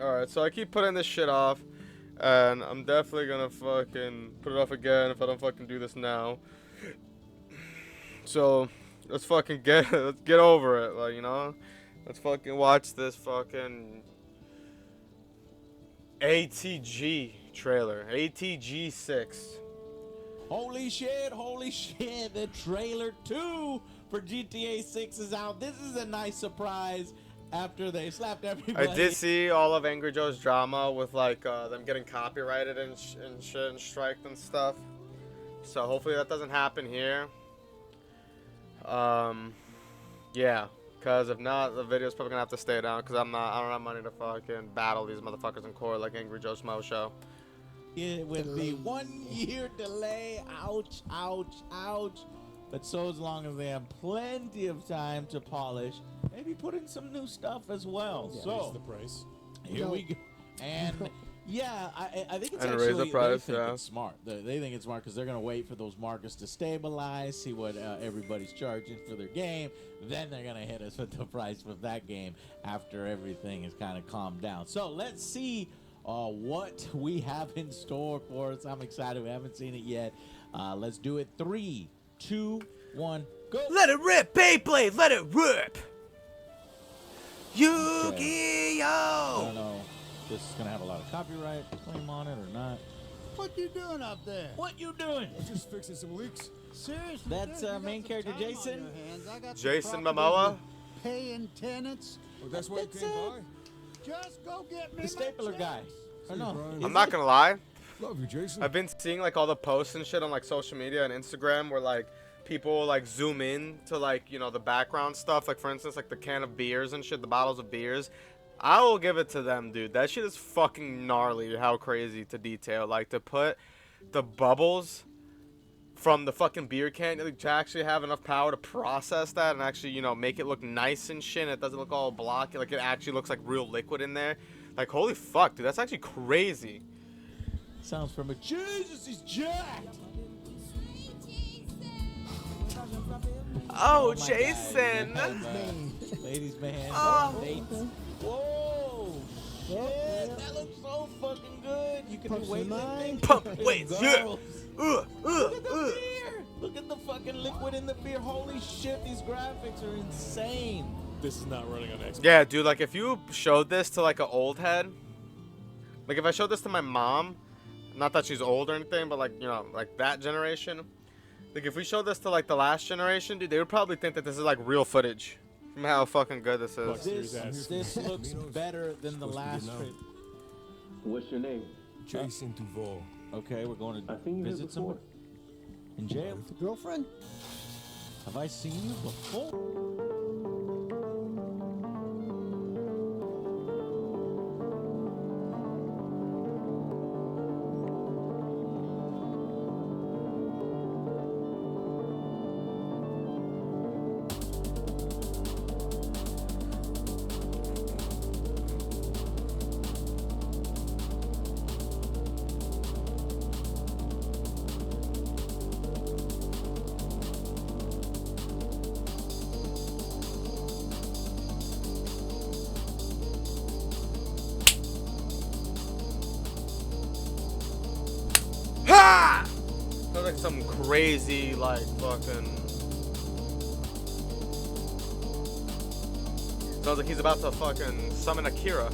Alright, so I keep putting this shit off, and I'm definitely gonna fucking put it off again if I don't fucking do this now. So, let's get over it, like, you know? Let's fucking watch this fucking ATG trailer. ATG 6. Holy shit, the trailer 2 for GTA 6 is out. This is a nice surprise after they slapped everybody. I did see all of Angry Joe's drama with, like, them getting copyrighted and shit and striked and stuff. So hopefully that doesn't happen here. Yeah. Because if not, the video's probably gonna have to stay down because I don't have money to fucking battle these motherfuckers in court like Angry Joe Smo Show. It would be 1 year delay. Ouch, ouch, ouch. But so as long as they have plenty of time to polish, maybe put in some new stuff as well. Yeah, so raise the price. here we go. And yeah, I think it's And actually raise the price, they think yeah. it's smart. They think it's smart because they're gonna wait for those markets to stabilize, see what everybody's charging for their game. Then they're gonna hit us with the price of that game after everything is kind of calmed down. So let's see what we have in store for us. I'm excited. We haven't seen it yet. Let's do it. 3, 2, 1, go. Let it rip, Beyblade! Let it rip! I Yu-Gi-Oh! don't know if this is gonna have a lot of copyright claim on it or not. What you doing up there? What you doing? I'm just fixing some leaks. Seriously? That's, dude, you got main some character time on Jason? your hands. I got some Jason property Momoa? with Paying tenants. Oh, that's why you That's came it. by. Just go get me The stapler my guy. checks. Or no? Brian. I'm not gonna lie. Love you, Jason. I've been seeing like all the posts and shit on like social media and Instagram where like people like zoom in to like, you know, the background stuff. Like for instance, like the can of beers and shit, the bottles of beers. I will give it to them, dude. That shit is fucking gnarly how crazy to detail. Like to put the bubbles from the fucking beer can to actually have enough power to process that and actually, you know, make it look nice and shit. And it doesn't look all blocky. Like it actually looks like real liquid in there. Like holy fuck, dude. That's actually crazy. Sounds from a Jesus, he's jacked. Oh, my God. Jason. Ladies man. Oh. Dates. Whoa. Shit, that looks so fucking good. You can do Pump some weightlifting. nine. Pump weights, yeah. Girls. Look at the beer. Look at the fucking liquid in the beer. Holy shit, these graphics are insane. This is not running on Xbox. Yeah, dude, like if you showed this to like an old head, like if I showed this to my mom, not that she's old or anything, but like, you know, like that generation, like if we showed this to like the last generation, dude, they would probably think that this is like real footage from how fucking good this is. This, Series S. this looks better than the Supposed to be last good now. trailer. What's your name? Jason Duval. Okay, we're going I to seen you here visit before. someone in jail. Girlfriend? Have I seen you before? Ha! Sounds like some crazy, like fucking. Sounds like he's about to fucking summon Akira.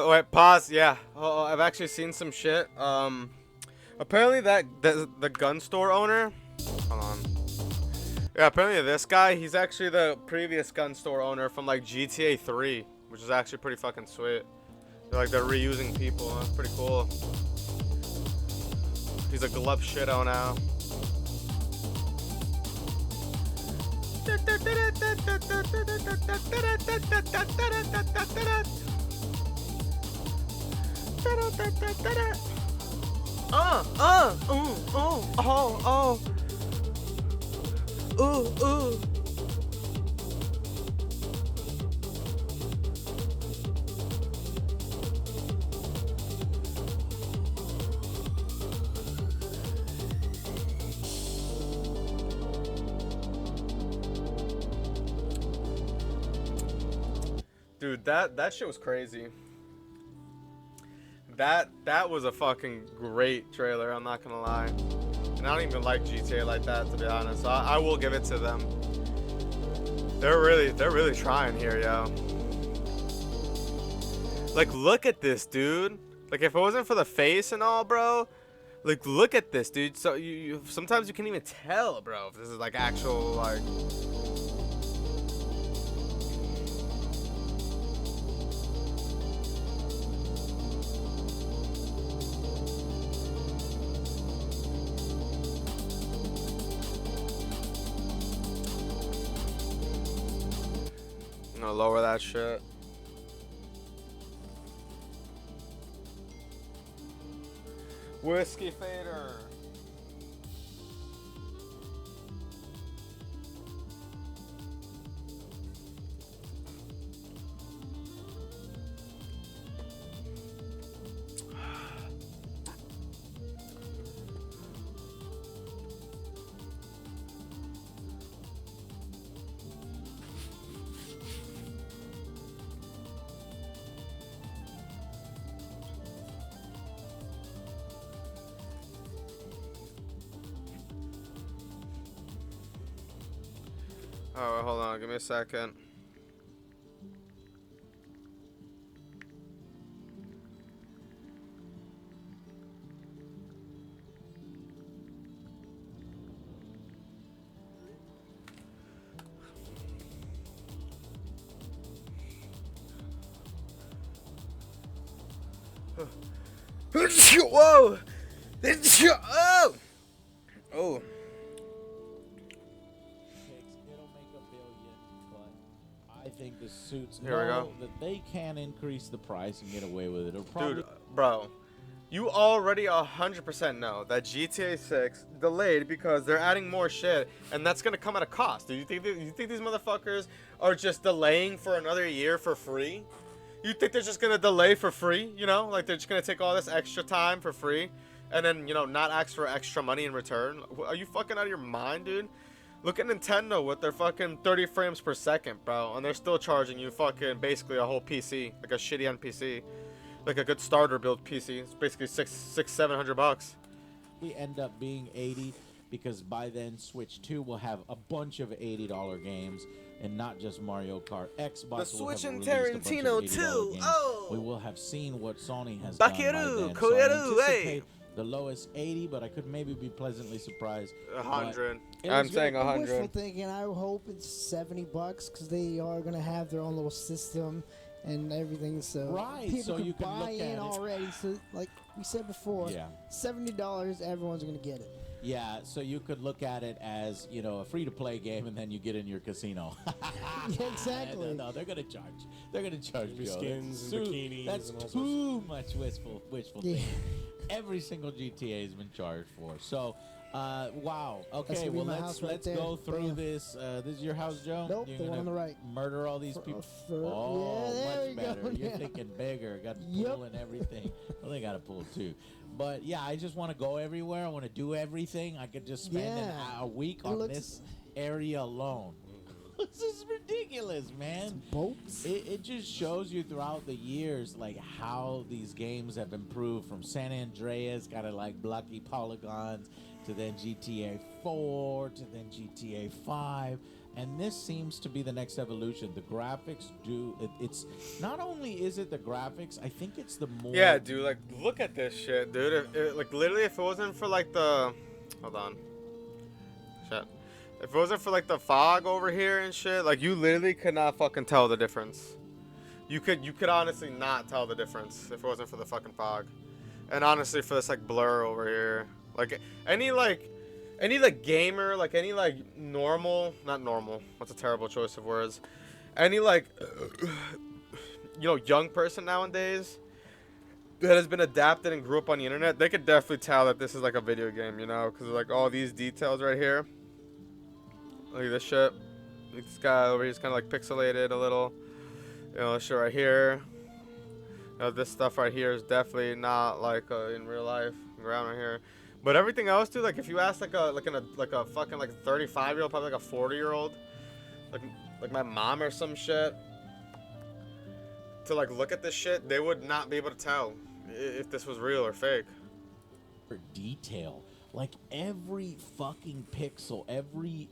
Wait, pause. Yeah. Oh, I've actually seen some shit. Apparently the gun store owner. Hold on. Yeah, apparently this guy, he's actually the previous gun store owner from like GTA 3, which is actually pretty fucking sweet. They're reusing people. That's pretty cool. He's a glup shitto now. Dude, that shit was crazy. That was a fucking great trailer, I'm not gonna lie. And I don't even like GTA like that, to be honest. So I will give it to them. They're really trying here, yo. Like, look at this, dude. Like, if it wasn't for the face and all, bro. Like, look at this, dude. So you sometimes you can't even tell, bro, if this is like actual like. I'm gonna lower that shit. Whiskey Fader. Oh, hold on, give me a second. Whoa! Oh! Oh. It'll make $1 billion, but I think the suits Here we know go. that they can increase the price and get away with it. It'll probably Dude, bro, you already 100% know that GTA 6 delayed because they're adding more shit, and that's gonna come at a cost. Do you think these motherfuckers are just delaying for another year for free? You think they're just gonna delay for free? You know, like they're just gonna take all this extra time for free, and then not ask for extra money in return? Are you fucking out of your mind, dude? Look at Nintendo with their fucking 30 frames per second, bro, and they're still charging you fucking basically a whole PC, like a shitty end PC. Like a good starter build PC. It's basically $700. end up being 80 because by then Switch 2 will have a bunch of $80 games and not just Mario Kart. Xbox will Switch have and released a bunch of Tarantino $80 too. games. Oh. We will have seen what Sony has done by Bakeru, then. So I Koyeru, hey. anticipate the lowest 80, but I could maybe be pleasantly surprised. 100. It I'm was saying really Wishful 100. thinking. I hope it's $70 because they are gonna have their own little system and everything. So Right, people so can you can buy look at in it. already. So like we said before, Yeah. $70, everyone's gonna get it. Yeah, so you could look at it as, a free-to-play game, and then you get in your casino. Yeah, exactly. No, they're gonna charge. They're gonna charge Your you. skins and bikinis That's and all too much wishful Yeah. thinking. Every single GTA has been charged for. So, wow. Okay, gonna be well my let's house right let's there. go through Bam. this. This is your house, Joe. Nope, You're the one gonna on the right. Murder all these people. Yeah, Oh, there we much better. go, You're yeah. thinking bigger. Got the Yep. pool and everything. Well, they got a pool too. But yeah, I just want to go everywhere. I want to do everything. I could just spend Yeah. a week It on looks- this area alone. This is ridiculous, man. Boats. It just shows you throughout the years like how these games have improved from San Andreas, kind of like blocky polygons, to then GTA 4, to then GTA 5. And this seems to be the next evolution. The graphics it's not only is it the graphics, I think it's the more. Yeah, dude, like, look at this shit, dude. Like, literally, if it wasn't for, like, the... Hold on. Shit. If it wasn't for, like, the fog over here and shit, like, you literally could not fucking tell the difference. You could honestly not tell the difference if it wasn't for the fucking fog. And honestly, for this, like, blur over here. Like, any gamer, like, any, like, normal... Not normal. That's a terrible choice of words. Any, like... young person nowadays that has been adapted and grew up on the internet, they could definitely tell that this is like a video game, because like all these details right here. Look at this shit. This guy over here is kind of like pixelated a little. This shit right here. This stuff right here is definitely not like in real life around right here. But everything else, dude, like if you ask like a fucking like 35-year-old, probably like a 40-year-old, like my mom or some shit. to like look at this shit, they would not be able to tell if this was real or fake. For detail, like every fucking pixel, every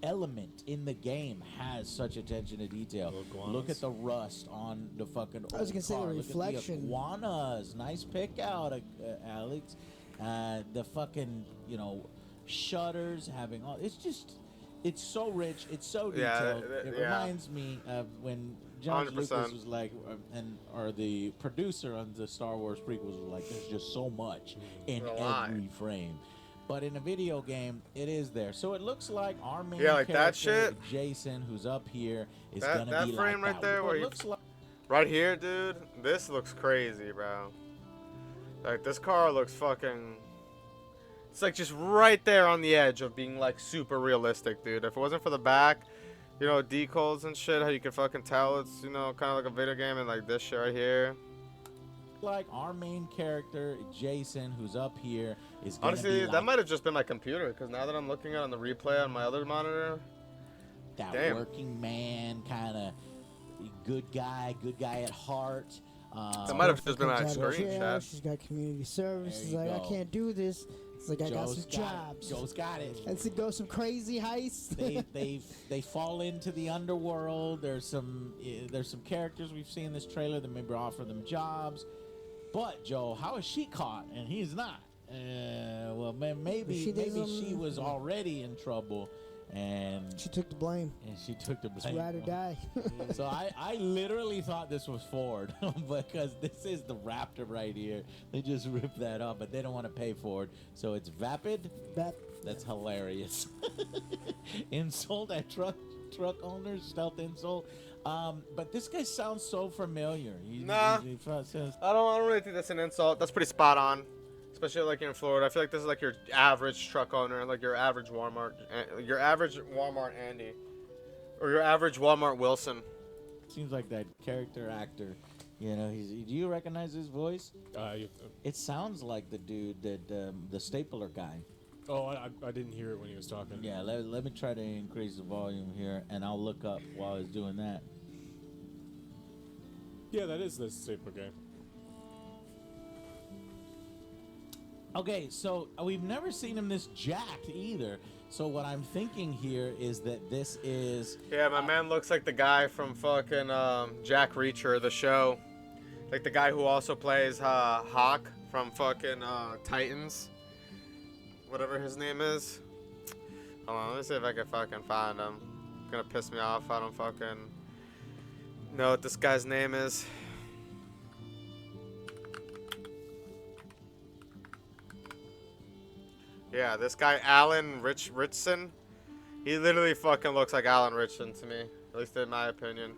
element in the game has such attention to detail. Look at the rust on the fucking I was gonna old say the car. Look reflection. at the iguanas. Nice pick out, Alex. The fucking, you know, shutters having all. It's so rich. It's so detailed. It reminds me of when George 100%. Lucas was like, or the producer on the Star Wars prequels was like, there's just so much in A lot. every frame. But in a video game, it is there. So it looks like our main Yeah, like that character, shit. Jason, who's up here, is That- gonna that be frame like right that. there What where he- looks like Right here, dude, this looks crazy, bro. Like, this car looks fucking... It's like just right there on the edge of being like super realistic, dude. If it wasn't for the back, you know, decals and shit, how you can fucking tell it's, you know, kind of like a video game, and like this shit right here. our main character, Jason, who's up here, is gonna Honestly, be that like might have just been my computer, because now that I'm looking at it on the replay on my other monitor, that damn. working man, kind of good guy at heart. that might have just been my Comes out of screen, jail, chat. she's got community service. There She's you like, go. I can't do this. It's like, I got Joe's some jobs. Joe's got it. And to go some crazy heists. they fall into the underworld. There's some characters we've seen in this trailer that maybe offer them jobs. But Joe, how is she caught and he's not? Well, maybe She did she some- was already in trouble, and She took the blame. she took the It's blame. ride or die. So I literally thought this was Ford because this is the Raptor right here. They just ripped that up, but they don't want to pay for it. So it's Vapid. That That's hilarious. Insult at truck owners, stealth insult. But this guy sounds so familiar. Nah. Says, I don't really think that's an insult. That's pretty spot on. Especially like in Florida. I feel like this is like your average truck owner, like your average Walmart Andy. Or your average Walmart Wilson. seems like that character actor. You know, do you recognize his voice? It sounds like the dude that the stapler guy. I didn't hear it when he was talking. Yeah, let me try to increase the volume here, and I'll look up while he's doing that. Yeah, that is the stapler guy. Okay, so we've never seen him this jacked either. So what I'm thinking here is that this is Yeah, my man looks like the guy from fucking Jack Reacher, the show. Like the guy who also plays Hawk from fucking Titans. Whatever his name is. Hold on, let me see if I can fucking find him. It's gonna piss me off if I don't fucking know what this guy's name is. Yeah, this guy Alan Richson. He literally fucking looks like Alan Richson to me, at least in my opinion.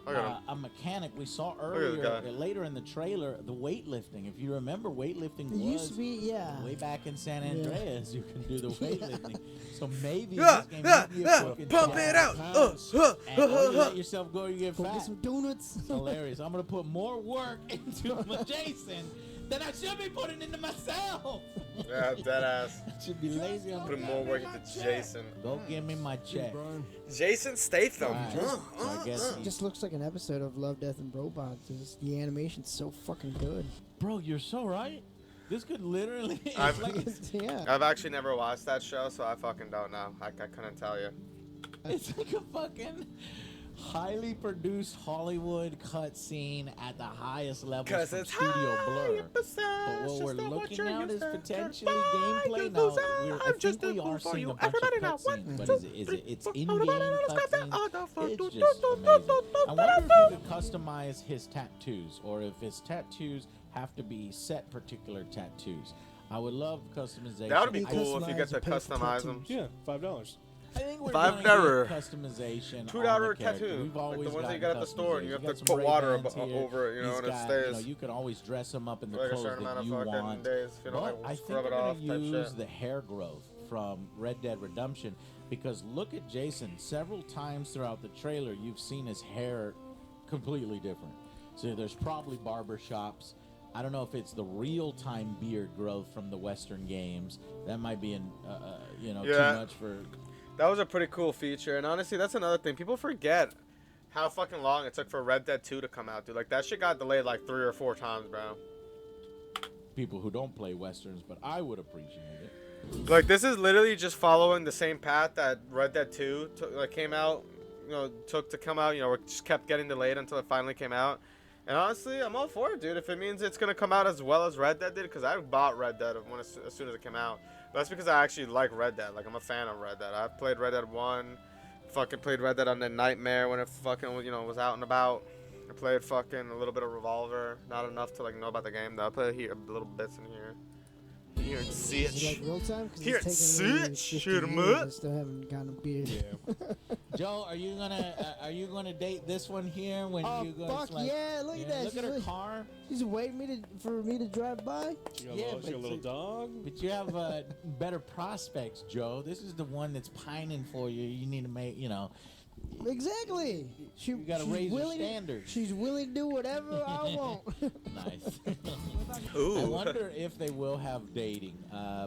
Look at him. a mechanic we saw at this earlier, guy. later in the trailer, the weightlifting. If you remember, weightlifting it used to was be, yeah. way back in San Yeah. Andreas. You can do the weightlifting. So maybe Yeah, this game yeah, maybe yeah, fucking pump jack it out. pounds. And when you let yourself go, you get Go fat. get some donuts. It's hilarious. I'm gonna put more work into my Jason than I should be putting into myself. Yeah, dead ass. I should be lazy. I'm Put more work into Jason. Go give me my check. Brian. Jason Statham. Alright, so I guess Just looks like an episode of Love, Death, and Robots. The animation's so fucking good. bro, you're so right. This could literally. It's I've- like Yeah. I've actually never watched that show, so I fucking don't know. I couldn't tell you. it's like a fucking highly produced Hollywood cutscene at the highest level from Studio Blur. But what we're looking at is potentially gameplay. Now, I think we are seeing a bunch of cutscenes, but it's in-game cutscenes. It's just amazing. I wonder if you could customize his tattoos, or if his tattoos have to be set particular tattoos. I would love customization. That would be You cool if you get to customize and pay for customize them. Yeah, $5. I think we're $5 gonna get customization. $2 on the character. tattoo, We've like always the ones that you gotten get at the store, and you customization. have Got to some put water Ray-Bans here. over it, you know, He's and it got, stays. You know, you can always dress him up in the Like a clothes certain amount that of you fucking want. days, if you don't, But like, I think scrub they're it gonna off type use shit. the hair growth from Red Dead Redemption, because look at Jason. Several times throughout the trailer, you've seen his hair completely different. So there's probably barber shops. I don't know if it's the real-time beard growth from the Western games. That might be Yeah. too much for. That was a pretty cool feature, and honestly, that's another thing. People forget how fucking long it took for Red Dead 2 to come out, dude. Like, that shit got delayed like 3 or 4 times, bro. People who don't play westerns, but I would appreciate it. Like, this is literally just following the same path that Red Dead 2 came out, took to come out. It just kept getting delayed until it finally came out. And honestly, I'm all for it, dude. If it means it's gonna come out as well as Red Dead did, because I bought Red Dead as soon as it came out. But that's because I actually like Red Dead. Like, I'm a fan of Red Dead. I played Red Dead 1, fucking played Red Dead on the Nightmare when it fucking was out and about. I played fucking a little bit of Revolver, not enough to like know about the game though. I played here a little bits in here. Here and see Is it like it. real time? 'Cause Here, it's taking me sit, 50 shoot 'em years up. and still haven't gotten a beard. Yeah. Joe, are you gonna date this one here when Oh you go? fuck yeah! Look at that. Look at her car. She's waiting for me to drive by. She got, Yeah, she got a but little dog. But you have better prospects, Joe. This is the one that's pining for you. You need to make, Exactly. You gotta she's raise your willing to- standards. She's willing to do whatever I want. Nice. Ooh. I wonder if they will have dating,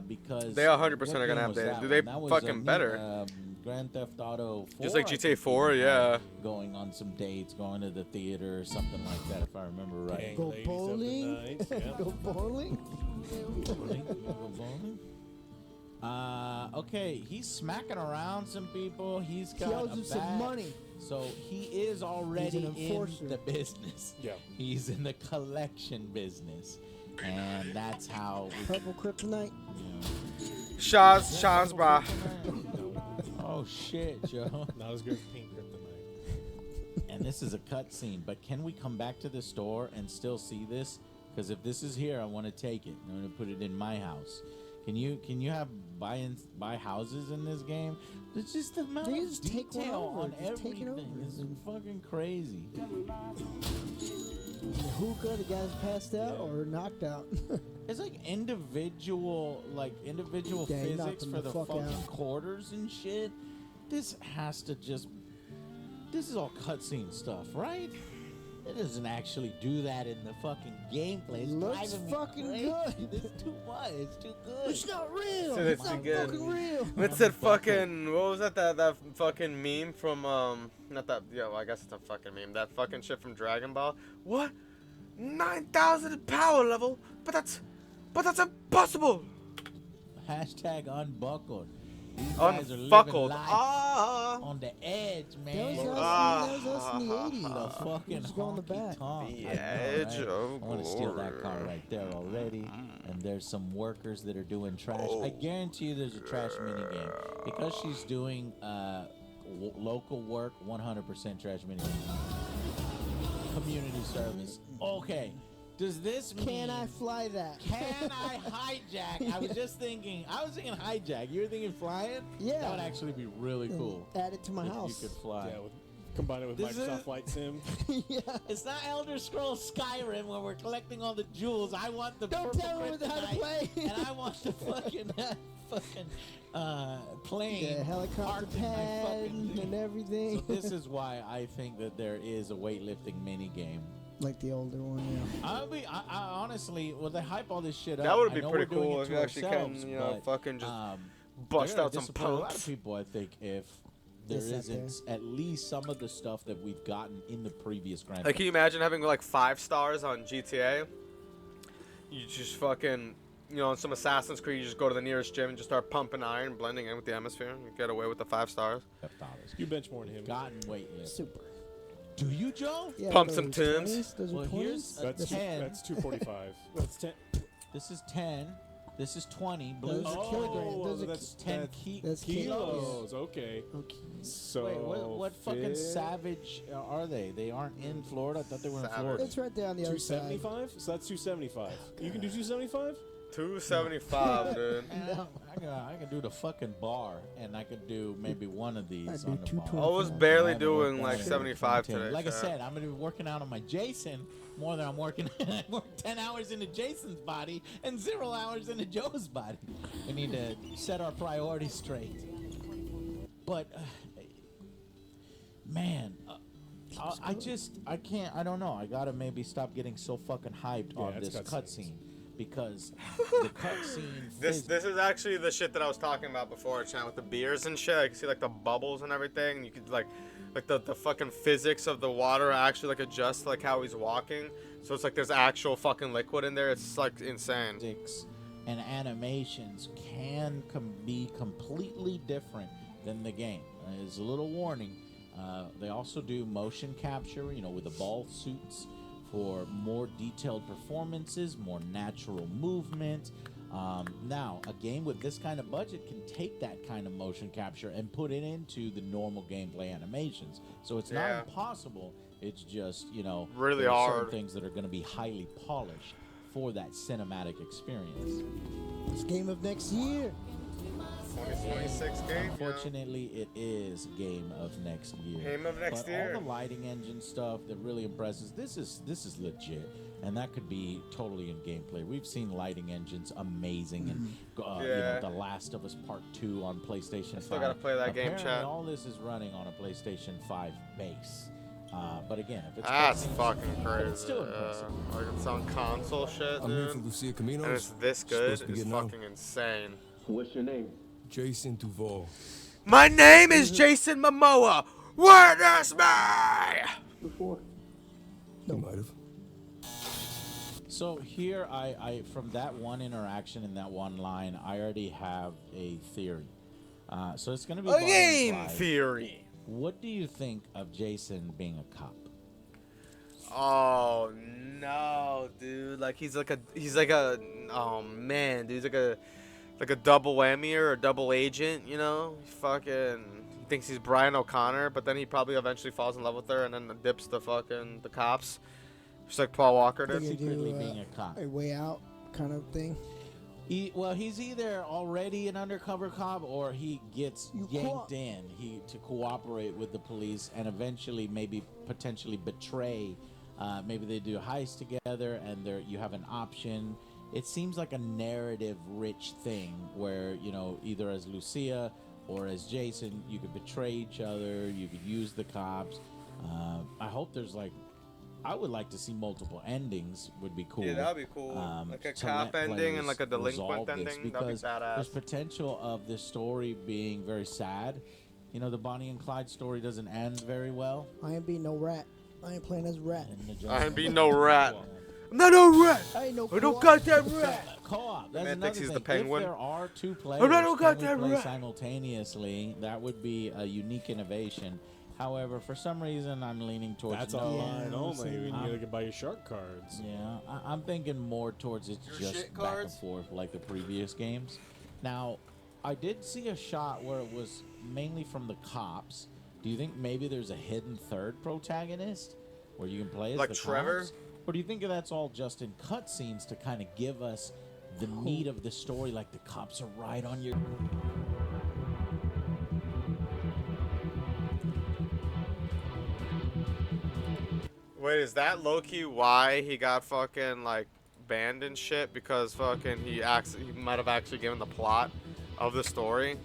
because They 100% what are gonna game have was dating. that Do they one? That was, fucking new, better? Grand Theft Auto 4. Just like I GTA think 4, was, yeah. Going on some dates, going to the theater or something like that, if I remember right. Go Ladies of the bowling. night, yeah. Go bowling. Bowling? Go bowling? Okay, he's smacking around some people. He's He got owes a him some bag. money. So he is already an enforcer. in the business. Yeah. He's in the collection business, and that's how. Purple kryptonite. Sean's, bro. Oh shit, Joe! Not as good as Pink Kryptonite. And this is a cutscene, but can we come back to the store and still see this? Because if this is here, I want to take it. I'm going to put it in my house. Can you have buy houses in this game? It's just the amount They of just take one detail over, on just take it everything. over. It's It doesn't actually do that in the fucking gameplay. It's Looks driving me fucking crazy. good. It's too much. It's too good. It's not real. So It's it's not good. fucking real. What's that fucking, what was that fucking meme from, not that, yeah, well, I guess it's a fucking meme. That fucking shit from Dragon Ball. What? 9,000 power level? But that's impossible! Hashtag unbuckled. These guys are living Unfuckled. life Ah! on the edge, That man. was us in the 80s. The fucking Just go in the honky back. tonk. The I know, edge right? of I want to steal that car glory. right there already. And there's some workers that are doing trash. I guarantee you there's a trash minigame. Because she's doing local work, 100% trash minigame. Community service. Okay. Does this mean... Can I fly that? Can I hijack? I was thinking hijack. You were thinking flying? Yeah. That would actually be really cool. Add it to my if house. you could fly. Yeah, combine it with This Microsoft is- Flight Sim. Yeah. It's not Elder Scrolls Skyrim where we're collecting all the jewels. I want the Don't purple tell me how to kryptonite, play. and I want the fucking plane. The helicopter parked in my pad fucking- and everything. So this is why I think that there is a weightlifting mini game. Like the older one, yeah. I honestly, well, they hype all this shit up. That would I be know pretty we're doing cool it if to you actually ourselves, can, but, fucking just they're bust gonna out some disappoint a lot of pumps. people, I think, if there Yes, out isn't at least some of the stuff that we've gotten in the previous Grand Like, can you imagine having like 5 stars on GTA? You just fucking, in some Assassin's Creed, you just go to the nearest gym and just start pumping iron, blending in with the atmosphere. You get away with the 5 stars. Theft Autos. You bench more than him. Gotten weightlifting. Super. Do you, Joe? Yeah, Pump those some are Timbs. 20s, Those Well, are here's 20s. a That's 10. that's 245. That's 10. This is 10. This is 20. Blues Those are are kilograms. Those are that's 10 That's kilos. Okay. Okay. So Wait, what fucking fit- savage are they? They aren't in Florida? I thought they were in Savage. Florida. It's right there on the other side. 275? So that's 275. You can do 275? 275, dude. Man, I can do the fucking bar, and I could do maybe one of these I do on the bar. 225. I was I barely haven't worked doing on like it. 75 today. Like I chat. said, I'm gonna be working out on my Jason more than I'm working. I work 10 hours into Jason's body and 0 hours into Joe's body. We need to set our priorities straight. But man, I can't. I don't know. I gotta maybe stop getting so fucking hyped on it's this cutscenes. cutscene because the cutscene. This is actually the shit that I was talking about before, chat, with the beers and shit. I can see like the bubbles and everything. And you could like the fucking physics of the water actually like adjust like how he's walking. So it's like there's actual fucking liquid in there. It's like insane. physics and animations can be completely different than the game. As a little warning, they also do motion capture, you know, with the ball suits for more detailed performances, more natural movement. Now, a game with this kind of budget can take that kind of motion capture and put it into the normal gameplay animations. So it's not impossible. It's just, you know, Really there are hard. certain things that are going to be highly polished for that cinematic experience. It's game of next year. 2026 game. Unfortunately, it is game of next year. Game of next but year. all the lighting engine stuff that really impresses. This is legit, and that could be totally in gameplay. We've seen lighting engines amazing, and you know, The Last of Us Part 2 on PlayStation 5. still gotta play that game, Apparently, chat. all this is running on a PlayStation 5 base. But again, if it's That's cutscenes, fucking but crazy. it's still impressive. Like it's on console shit, I'm here for dude. Lucia Caminos. And it's this good. Supposed to be It's getting on. fucking insane. What's your name? Jason Duval. My name is Jason Momoa. Witness me! Before? You might have. So here, I from that one interaction in that one line, I already have a theory. So it's going to be A Bonnie and game Clyde. theory. What do you think of Jason being a cop? Oh no, dude! Like he's like a oh man, dude, he's like a double whammy or a double agent, you know? He fucking thinks he's Brian O'Connor, but then he probably eventually falls in love with her and then dips the cops, just like Paul Walker did. They're gonna Secretly do, being a cop. a way out kind of thing. Well, he's either already an undercover cop or he gets You yanked in to cooperate with the police and eventually maybe potentially betray. Maybe they do a heist together and you have an option. It seems like a narrative-rich thing where, you know, either as Lucia or as Jason, you could betray each other, you could use the cops. I hope there's I would like to see multiple endings. Would be cool. Yeah, that'd be cool. Like a to cop let ending and players like a delinquent resolve this, ending. That'd be because there's badass. potential of this story being very sad. You know, the Bonnie and Clyde story doesn't end very well. I ain't being no rat. I ain't playing as rat. And the I ain't Johnson- be no rat. I'm not no rat. I ain't no. I don't co-op. got that rat. Co-op. That's man another thinks he's thing. the Penguin. If there are two players, I'm not no can we goddamn play rat. simultaneously? That would be a unique innovation. However, for some reason, I'm leaning towards That's no. online Yeah, only. so- You gotta buy your shark cards. Yeah, I'm thinking more towards it's Your just shit back and cards? forth like the previous games. Now, I did see a shot where it was mainly from the cops. Do you think maybe there's a hidden third protagonist where you can play as Like the Trevor? cops? Or do you think that's all just in cutscenes to kind of give us the meat of the story, like the cops are right on your... Wait, is that low-key why he got fucking like banned and shit? Because fucking he might have actually given the plot of the story.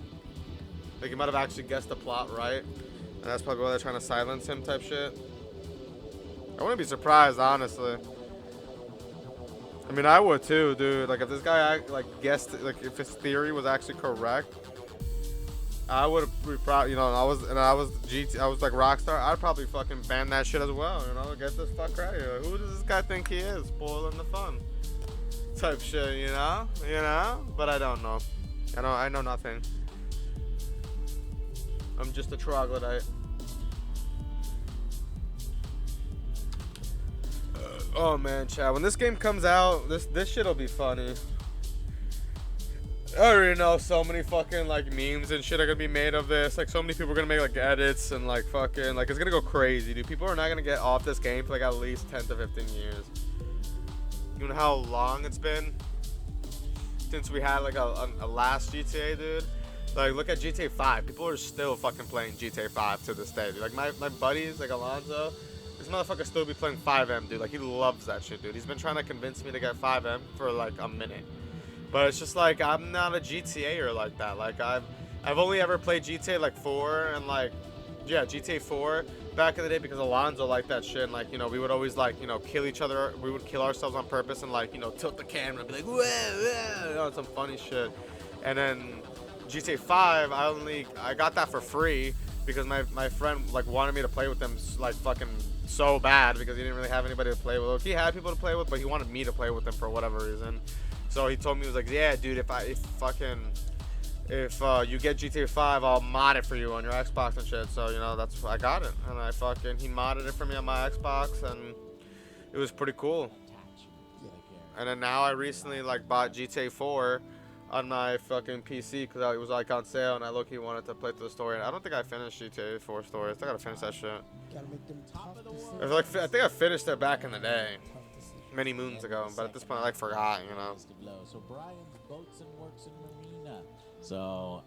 Like he might have actually guessed the plot right, and that's probably why they're trying to silence him type shit. I wouldn't be surprised, honestly. I mean, I would too, dude. Like if this guy guessed, like if his theory was actually correct, I would be proud. You know, I was like Rockstar. I'd probably fucking ban that shit as well. You know, get this fuck out of here. Who does this guy think he is? Spoiling the fun, type shit. You know. But I don't know. I know nothing. I'm just a troglodyte. Oh man, Chad, when this game comes out, this shit'll be funny. I already know so many fucking like memes and shit are gonna be made of this. Like so many people are gonna make like edits and like fucking like it's gonna go crazy, dude. People are not gonna get off this game for like at least 10 to 15 years. You know how long it's been since we had like a last GTA, dude? Like look at GTA 5. People are still fucking playing GTA 5 to this day, dude. Like my buddies, like Alonzo, this motherfucker still be playing 5M, dude. Like he loves that shit, dude. He's been trying to convince me to get 5M for like a minute. But it's just like I'm not a GTAer like that. Like I've only ever played GTA like 4 and like Yeah, GTA 4 back in the day because Alonzo liked that shit. And, like, you know, we would always, like, you know, kill each other. We would kill ourselves on purpose and, like, you know, tilt the camera and be like, whoa, whoa, you know, some funny shit. And then GTA 5, I got that for free because my friend, like, wanted me to play with them, like, fucking so bad because he didn't really have anybody to play with. He had people to play with, but he wanted me to play with them for whatever reason. So he told me, he was like, yeah, dude, if you get GTA 5, I'll mod it for you on your Xbox and shit. So, you know, I got it. And he modded it for me on my Xbox, and it was pretty cool. And then now I recently, like, bought GTA 4 on my fucking PC because it was, like, on sale, and I low-key wanted to play through the story. And I don't think I finished GTA 4 story. I still gotta finish that shit. Gotta make them tough decisions. I think I finished it back in the day, many moons ago, but at this point I, like, forgot, you know. So Brian's Boats and Works in Marina. So,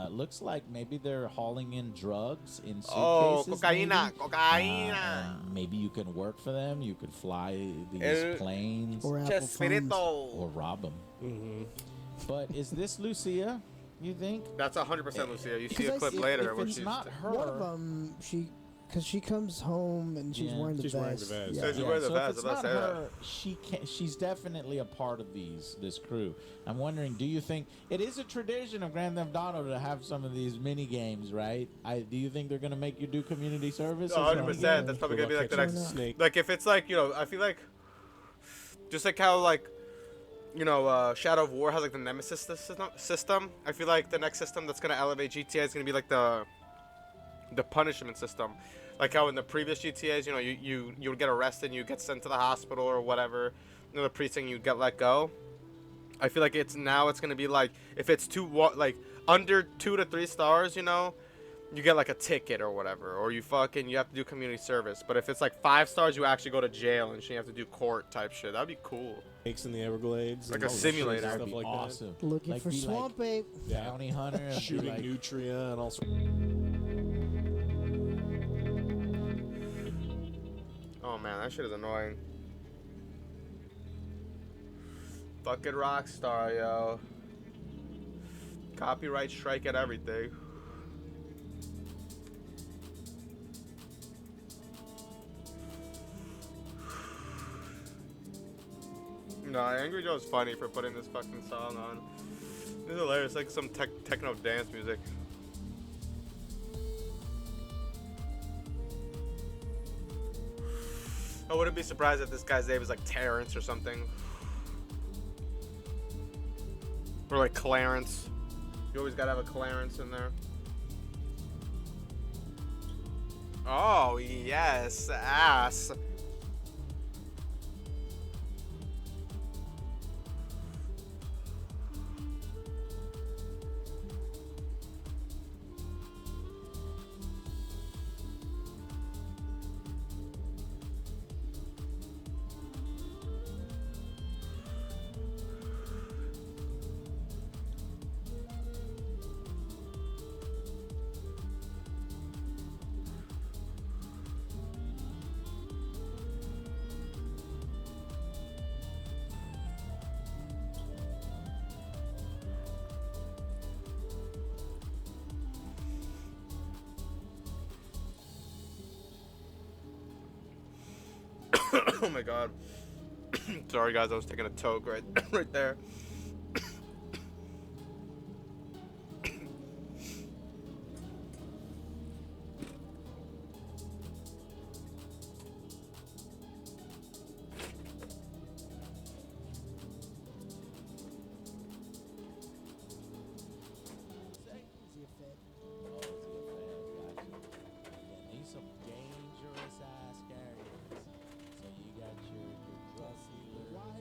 looks like maybe they're hauling in drugs in suitcases. Oh, cocaína, maybe. cocaína. Maybe you can work for them. You could fly these planes Or Apple phones. or rob them. But is this Lucia, you think? That's 100% Lucia. You see a 'Cause clip if later If where it's she's not her. One of them, because she comes home and she's Yeah. wearing the She's vest. wearing the vest. Yeah. So she's wearing the so vest, if it's I was not about to say her, she's definitely a part of this crew. I'm wondering, do you think it is a tradition of Grand Theft Auto to have some of these mini games, right? Do you think they're gonna make you do community service? or 100%. something? That's probably gonna be like the Catching next. snake. Like if it's like, you know, I feel like just like how, like, you know, Shadow of War has like the Nemesis system. I feel like the next system that's gonna elevate GTA is gonna be like the punishment system. Like how in the previous GTAs, you know, you would get arrested and you get sent to the hospital or whatever. You know, the precinct, you get let go. I feel like it's gonna be like if it's under 2 to 3 stars, you know, you get like a ticket or whatever, or you have to do community service. But if it's like 5 stars, you actually go to jail and you have to do court type shit. That'd be cool. Snakes in the Everglades. Like and a all the simulator. shit and That'd stuff be like awesome. Looking Like, for be swamp ape. that. Yeah. Bounty hunter, and be Shooting like, nutria and all sorts. Oh man, that shit is annoying. Fucking Rockstar, yo. Copyright strike at everything. No, Angry Joe's funny for putting this fucking song on. It's hilarious, like some techno dance music. I wouldn't be surprised if this guy's name is like Terrence or something. Or like Clarence. You always gotta have a Clarence in there. Oh, yes, ass. Oh my god. Sorry guys, I was taking a toke right there. These some dangerous ass characters. So you got your drug dealer,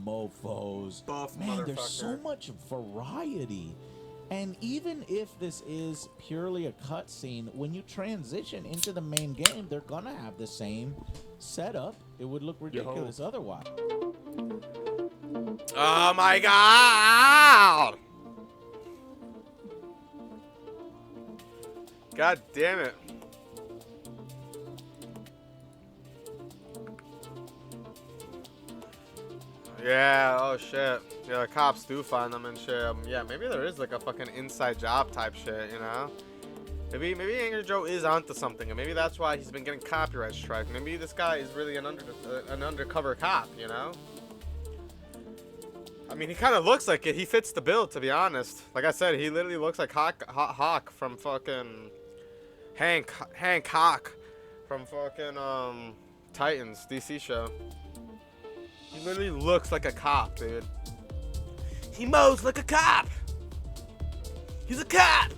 mofos. Buff Man, there's so motherfucker. much variety. And even if this is purely a cutscene, when you transition into the main game, they're gonna have the same setup. It would look ridiculous otherwise. Oh my god! God damn it. Yeah, oh shit. Yeah, the cops do find them and shit. Yeah, maybe there is like a fucking inside job type shit, you know? Maybe Angry Joe is onto something, and maybe that's why he's been getting copyright strike. Maybe this guy is really an undercover cop, you know? I mean, he kind of looks like it. He fits the bill, to be honest. Like I said, he literally looks like Hawk from fucking Hank Hawk from fucking Titans DC show. He literally looks like a cop, dude. He mows like a cop. He's a cop.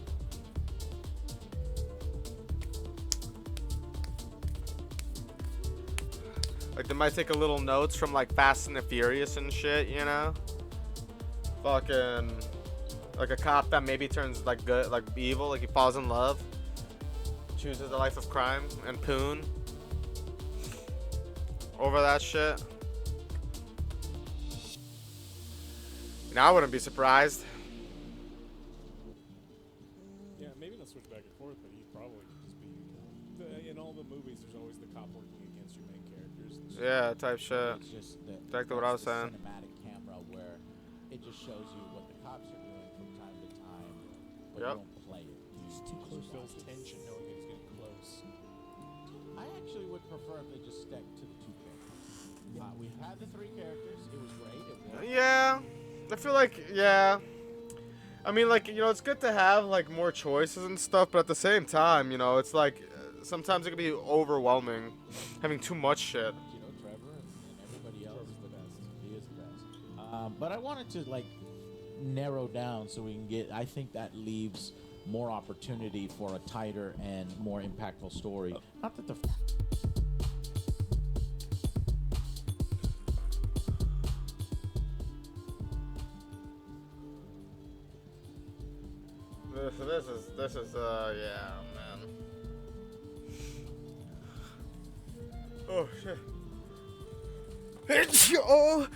Like, they might take a little notes from, like, Fast and the Furious and shit, you know? Fucking, like, a cop that maybe turns, like, good, like, evil, like, he falls in love. Chooses a life of crime and poon. Over that shit. Now I wouldn't be surprised. Yeah, maybe they'll switch back and forth, but he probably could just be. In all the movies, there's always the cop working against your main characters. Yeah, type shit. It's just that Exactly what I was that's the saying. Cinematic camera where it just shows you what the cops are doing from time to time, but Yep. you don't play it. It's too close. Builds tension knowing that he's getting close. I actually would prefer if they just stuck to the two characters. We had the three characters. It was great. It worked. Yeah. I feel like, yeah. I mean, like, you know, it's good to have, like, more choices and stuff, but at the same time, you know, it's like, sometimes it can be overwhelming having too much shit. You know, Trevor and everybody else is the best. He is the best. But I wanted to, like, narrow down so we can get, I think that leaves more opportunity for a tighter and more impactful story. Not that the This is, yeah, man. Oh, shit. Oh,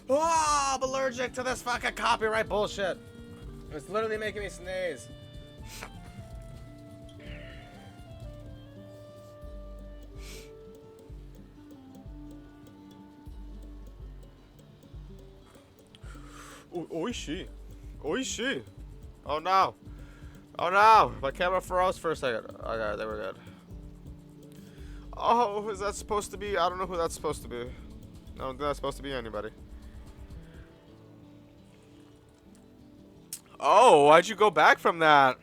I'm allergic to this fucking copyright bullshit. It's literally making me sneeze. Oishi. Oishi. Oh no. Oh no. My camera froze for a second. Okay, there we're good. Oh, is that supposed to be? I don't know who that's supposed to be. No, that's supposed to be anybody. Oh, why'd you go back from that?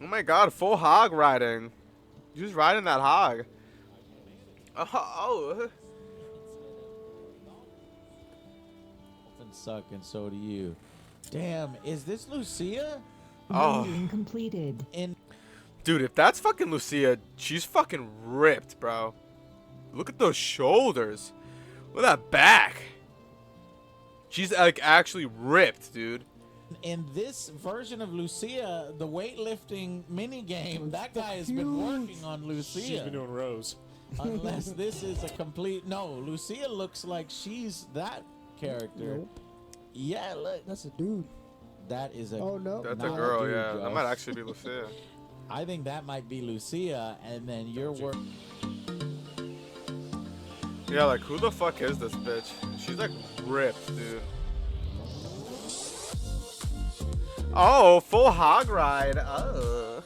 Oh my god, full hog riding. You just riding that hog. Oh. Dolphins suck and so do you. Damn, is this Lucia? Oh. Rendering completed. In Dude, if that's fucking Lucia, she's fucking ripped, bro. Look at those shoulders. Look at that back. She's like actually ripped, dude. in this version of Lucia, the weightlifting mini game, that guy has been working on Lucia. She's been doing rows. Unless this is a complete Lucia looks like she's that character. Nope. Yeah, look, That's a dude. that is a. Oh no. That's a Not girl, dude, yeah. Joe. That might actually be Lucia. I think that might be Lucia, and then your work. Yeah, like who the fuck is this bitch? She's like ripped, dude. Oh, full hog ride. Oh.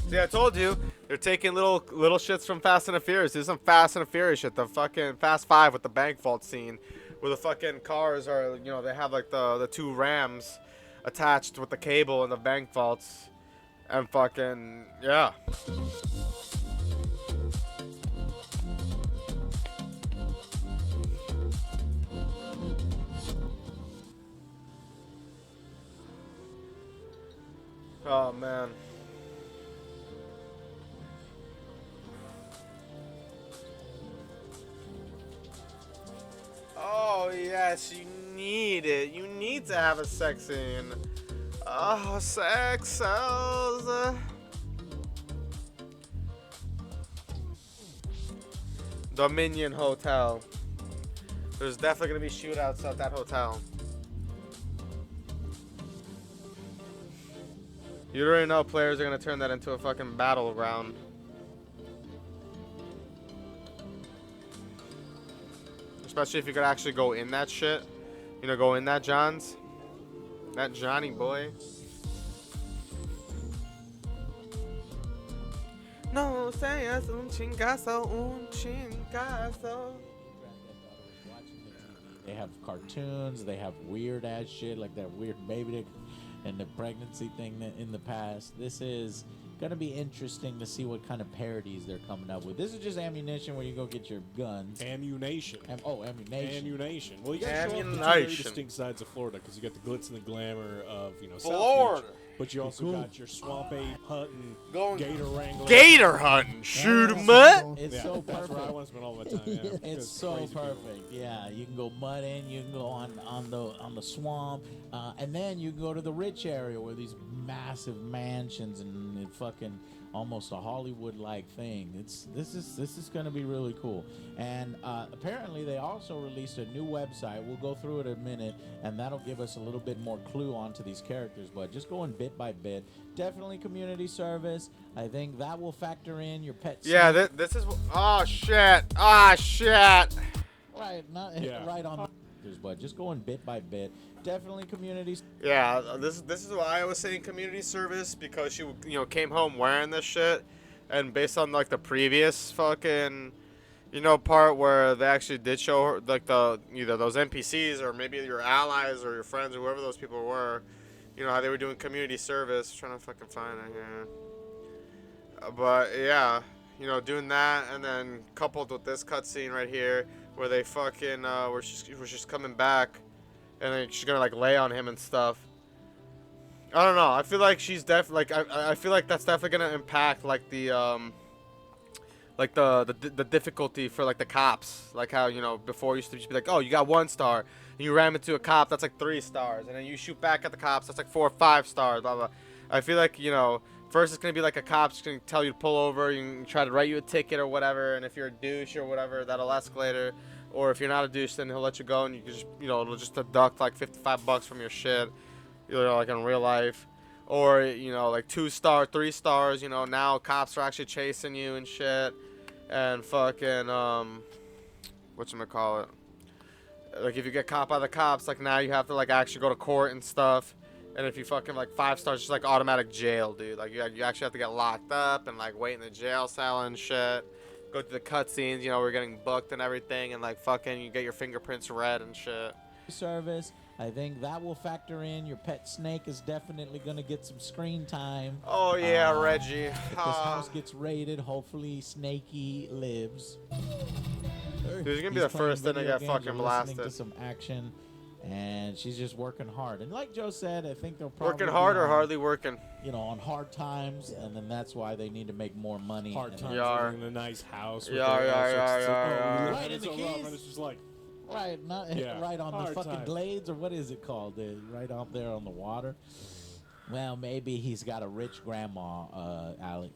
See, I told you they're taking little shits from Fast and the Furious. There's some Fast and the Furious shit. The fucking Fast 5 with the bank vault scene, where the fucking cars are, they have like the two Rams attached with the cable and the bank vaults, and fucking yeah. Oh man. Oh yes, you need it. You need to have a sex scene. Oh, sex sells. Dominion Hotel. There's definitely gonna be shootouts at that hotel. You already know players are gonna turn that into a fucking battleground. There's especially if you could actually go in that shit. You know, go in that Johns. That Johnny boy. No seas un chingazo, un chingazo. They have cartoons. They have weird ass shit like that weird baby and the pregnancy thing that in the past. This is gonna be interesting to see what kind of parodies they're coming up with. This is just ammunition where you go get your guns. Ammunition. Ammunition. Ammunition. Well, you got to show off the two very Ammunition. distinct sides of Florida because you got the glitz and the glamour of South Florida. Beach, but you also got your swamp ape hunting, Going- gator wrangling. Gator hunting, shoot 'em Yeah, up. It's Yeah, so that's perfect. where I want to spend all my time. Yeah. It's Because so crazy people. perfect. Yeah, you can go mudding, you can go on the swamp, and then you can go to the rich area where these massive mansions and it fucking almost a Hollywood-like thing. This is going to be really cool. And apparently they also released a new website. We'll go through it in a minute, and that'll give us a little bit more clue onto these characters. But just going bit by bit, definitely community service. I think that will factor in your pet. Yeah, snake. this is. Oh shit! Ah shit! Right, not Yeah. right on. But just going bit by bit, definitely community. Yeah, this is why I was saying community service, because she came home wearing this shit, and based on like the previous fucking part where they actually did show her like the either those NPCs or maybe your allies or your friends or whoever those people were, how they were doing community service. I'm trying to fucking find it here. But yeah, doing that, and then coupled with this cutscene right here where they fucking where she's coming back, and then she's gonna like lay on him and stuff. I don't know. I feel like she's definitely like I feel like that's definitely gonna impact like the the difficulty for like the cops. Like how before it used to be like, oh, you got 1 star, and you ram into a cop, that's like 3 stars, and then you shoot back at the cops, that's like 4 or 5 stars. Blah blah. I feel like first it's gonna be like a cop's gonna tell you to pull over, you can try to write you a ticket or whatever, and if you're a douche or whatever, that'll escalate her. Or if you're not a douche, then he'll let you go, and you can just it'll just deduct like $55 from your shit, like in real life. Or like 2 star, 3 stars, now cops are actually chasing you and shit, and fucking whatchamacallit, like if you get caught by the cops, like now you have to like actually go to court and stuff. And if you fucking like 5 stars, just like automatic jail, dude. Like you actually have to get locked up and like wait in the jail cell and shit. Go through the cutscenes, we're getting booked and everything, and like fucking you get your fingerprints read and shit. Service. I think that will factor in. Your pet snake is definitely gonna get some screen time. Oh yeah, Reggie. If this house gets raided, hopefully Snakey lives. Dude, he's gonna be the He's playing first thing to video get games fucking or listening blasted. to some action, and she's just working hard. And like Joe said, I think they'll probably Working be hard or on, hardly working? on hard times, and then that's why they need to make more money. Hard and- times Yar. living in a nice house. with Yar, all yar, sorts yar, of- yar, oh, we yar. live Right in in the so rough, keys. and it's just like, Right, not Yeah. right on the Hard fucking times. glades, or what is it called? Right up there on the water. Well, maybe he's got a rich grandma, Alex.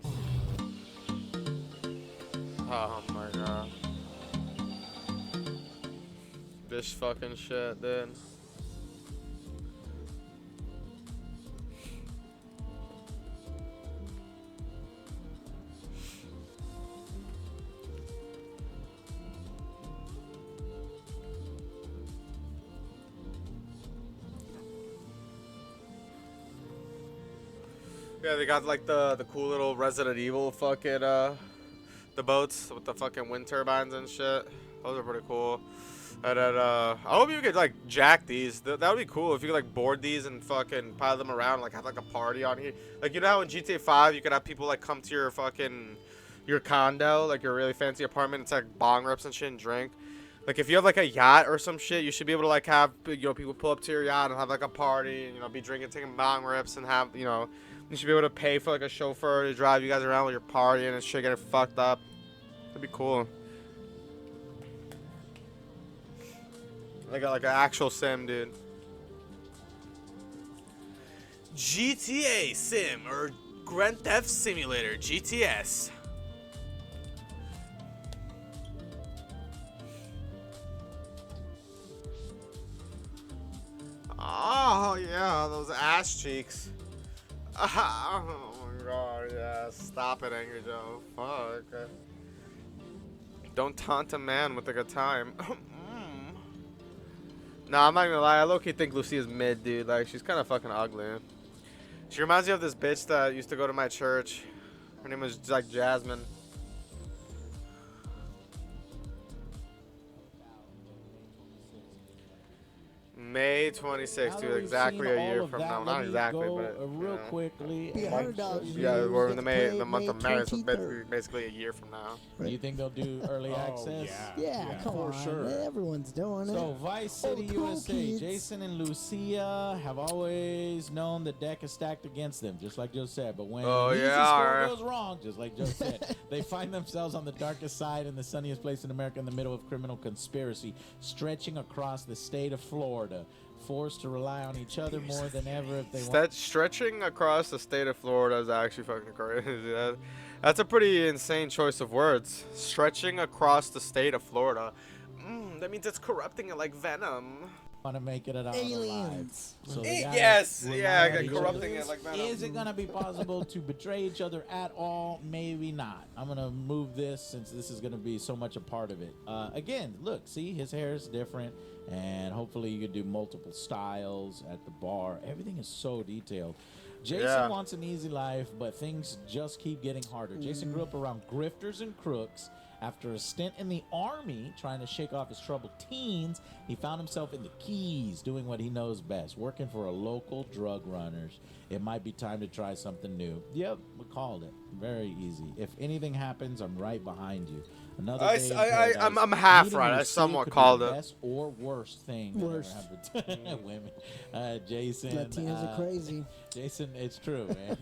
Oh my god. This fucking shit, dude. Yeah, they got like the cool little Resident Evil fucking the boats with the fucking wind turbines and shit. Those are pretty cool. And then I hope you could like jack these. That would be cool if you could like board these and fucking pile them around, like have like a party on here. Like how in GTA 5 you could have people like come to your fucking your condo, like your really fancy apartment. It's like bong rips and shit and drink. Like if you have like a yacht or some shit, you should be able to like have people pull up to your yacht and have like a party and be drinking, taking bong rips, and have you should be able to pay for like a chauffeur to drive you guys around with your party and shit, getting fucked up. That'd be cool. Like an actual sim, dude. GTA Sim or Grand Theft Simulator GTS. Oh yeah, those ass cheeks. Oh my god, yeah. Stop it, Angry Joe. Fuck. Don't taunt a man with a good time. Nah, I'm not gonna lie. I low-key think Lucia's mid, dude. Like, she's kind of fucking ugly. She reminds me of this bitch that used to go to my church. Her name was like Jasmine. May 26th, Now dude. that we've Exactly seen a year all of from that, now. let Not me exactly, go, but real quickly. Be $100. Yeah, we're in Get the to play the month of May, so 23rd. basically a year from now. Do you think they'll do early Oh, access? Yeah, come for on. sure. Everyone's doing So it. Vice City, the cool USA, kids. Jason and Lucia have always known the deck is stacked against them, just like Joe said. But when Oh, the easy yeah, score alright. goes wrong, just like Joe said, they find themselves on the darkest side in the sunniest place in America in the middle of criminal conspiracy, stretching across the state of Florida, forced to rely on each other more than ever if they want. That stretching across the state of Florida is actually fucking crazy. That's a pretty insane choice of words. Stretching across the state of Florida. That means it's corrupting it like venom. Want to make it out alive. Aliens. So they gotta Yes, rely yeah, on each corrupting other. it like venom. Is it gonna be possible to betray each other at all? Maybe not. I'm gonna move this since this is gonna be so much a part of it. Again, look, see, his hair is different, and hopefully you could do multiple styles at the bar. Everything is so detailed. Jason Yeah. wants an easy life, but things just keep getting harder. Jason grew up around grifters and crooks. After a stint in the army trying to shake off his troubled teens, he found himself in the Keys doing what he knows best, working for a local drug runners. It might be time to try something new. Yep, we called it. Very easy. If anything happens, I'm right behind you. Another day in paradise. I'm half Meeting right. I Lucia somewhat could be called the it. best or worst thing. that Worst. ever happened to women. Jason. Latinos are crazy. Jason, it's true, man.